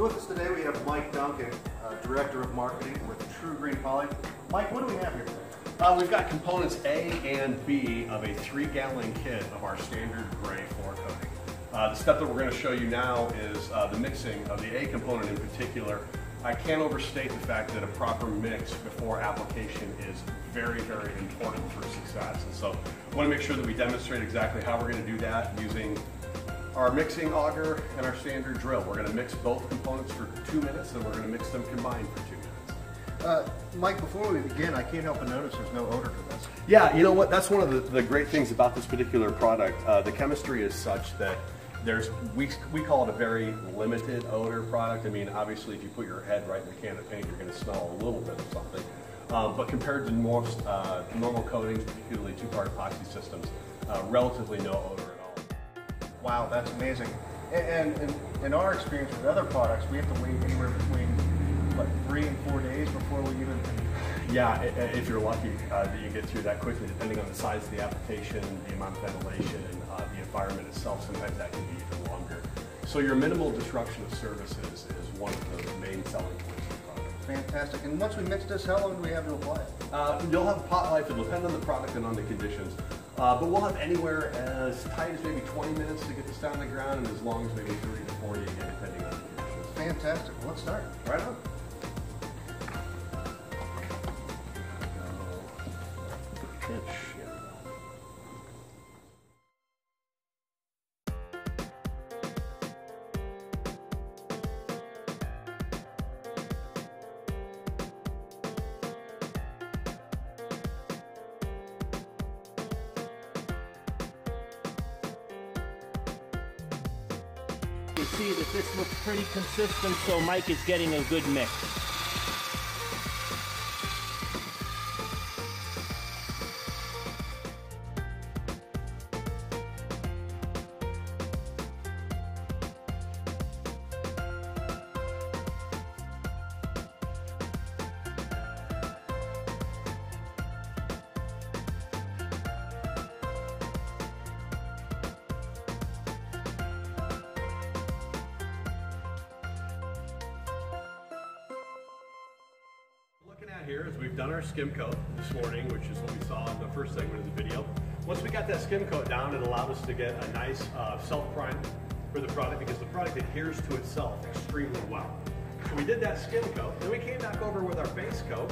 So with us today we have Mike Duncan, Director of Marketing with True Green Poly. Mike, what do we have here today? We've got components A and B of a 3-gallon kit of our standard gray floor coating. The step that we're going to show you now is the mixing of the A component in particular. I can't overstate the fact that a proper mix before application is very, very important for success. And so I want to make sure that we demonstrate exactly how we're going to do that using our mixing auger and our standard drill. We're going to mix both components for 2 minutes, and we're going to mix them combined for 2 minutes. Mike, before we begin, I can't help but notice there's no odor to this. Yeah, you know what? That's one of the great things about this particular product. The chemistry is such that we call it a very limited odor product. I mean, obviously, if you put your head right in the can of paint, you're going to smell a little bit of something. But compared to most normal coatings, particularly two-part epoxy systems, relatively no odor at all. Wow, that's amazing. And in our experience with other products, we have to wait anywhere between, what, 3 and 4 days before we even can... Yeah, if you're lucky that you get through that quickly, depending on the size of the application, the amount of ventilation, and the environment itself, sometimes that can be even longer. So your minimal disruption of services is one of the main selling points of the product. Fantastic. And once we mix this, how long do we have to apply it? You'll have a pot life. It'll depend on the product and on the conditions. But we'll have anywhere as tight as maybe 20 minutes to get this down the ground, and as long as maybe 30 to 40 again, depending on the conditions. Fantastic. Well, let's start. Right on. You see that this looks pretty consistent, so Mike is getting a good mix. Here is we've done our skim coat this morning, which is what we saw in the first segment of the video. Once we got that skim coat down, it allowed us to get a nice self-prime for the product, because the product adheres to itself extremely well. So we did that skim coat, then we came back over with our base coat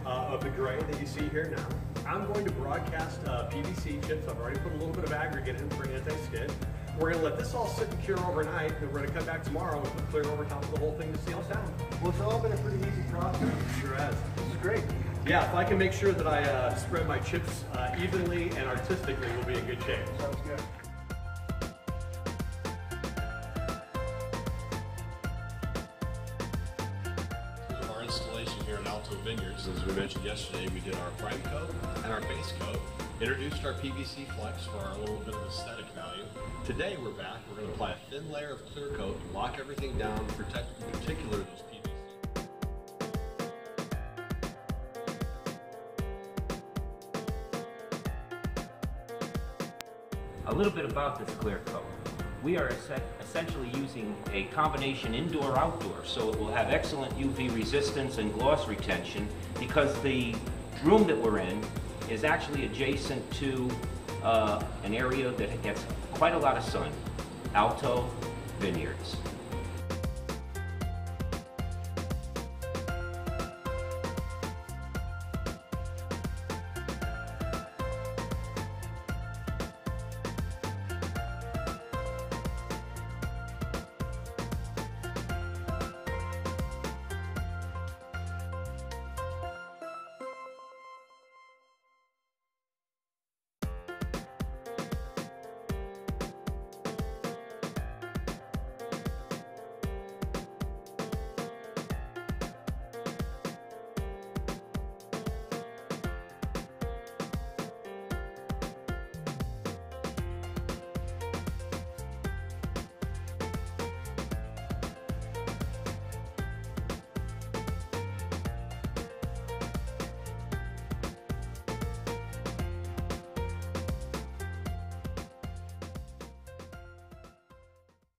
of the gray that you see here now. I'm going to broadcast PVC chips. I've already put a little bit of aggregate in for anti-skid. We're going to let this all sit and cure overnight, and we're going to come back tomorrow and put clear over top of the whole thing to seal us down. Well, it's all been a pretty easy process. Sure has. This is great. Yeah, if I can make sure that I spread my chips evenly and artistically, we'll be in good shape. Sounds good. Our installation here in Alto Vineyards, as we mentioned yesterday, we did our prime coat and our base coat, introduced our PVC flex for our little bit of aesthetic value. Today we're back, we're going to apply a thin layer of clear coat, lock everything down, protect in particular those PVC. A little bit about this clear coat. We are essentially using a combination indoor-outdoor, so it will have excellent UV resistance and gloss retention, because the room that we're in is actually adjacent to an area that gets quite a lot of sun, Alto Vineyards.